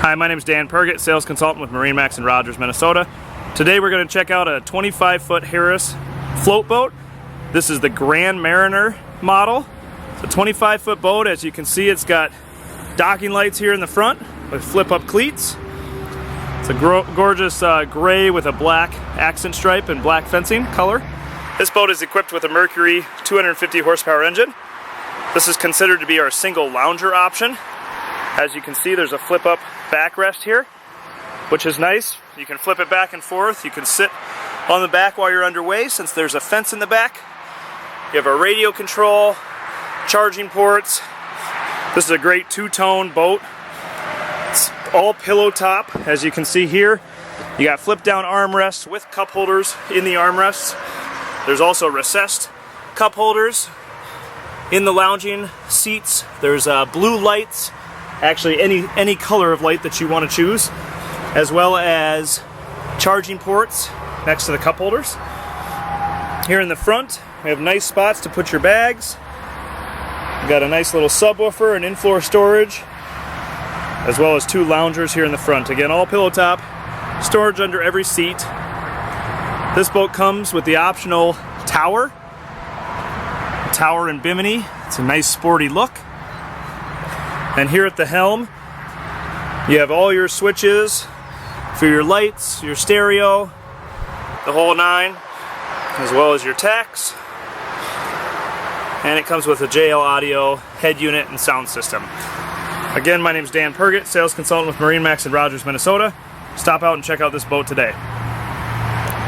Hi, my name is Dan Pergett, sales consultant with MarineMax in Rogers, Minnesota. Today we're going to check out a 25-foot Harris float boat. This is the Grand Mariner model. It's a 25-foot boat. As you can see, it's got docking lights here in the front with flip-up cleats. It's a gorgeous gray with a black accent stripe and black fencing color. This boat is equipped with a Mercury 250 horsepower engine. This is considered to be our single lounger option. As you can see, there's a flip-up backrest here, which is nice. You can flip it back and forth. You can sit on the back while you're underway since there's a fence in the back. You have a radio control, charging ports. This is a great two-tone boat. It's all pillow top, as you can see here. You got flip-down armrests with cup holders in the armrests. There's also recessed cup holders in the lounging seats. There's blue lights, actually any color of light that you want to choose, as well as charging ports next to the cup holders. Here in the front, we have nice spots to put your bags. We've got a nice little subwoofer and in-floor storage, as well as two loungers here in the front. Again, all pillow top, storage under every seat. This boat comes with the optional tower. The tower in Bimini. It's a nice sporty look. And here at the helm, you have all your switches for your lights, your stereo, the whole nine, as well as your tachs. And it comes with a JL audio, head unit, and sound system. Again, my name is Dan Pergett, sales consultant with MarineMax in Rogers, Minnesota. Stop out and check out this boat today.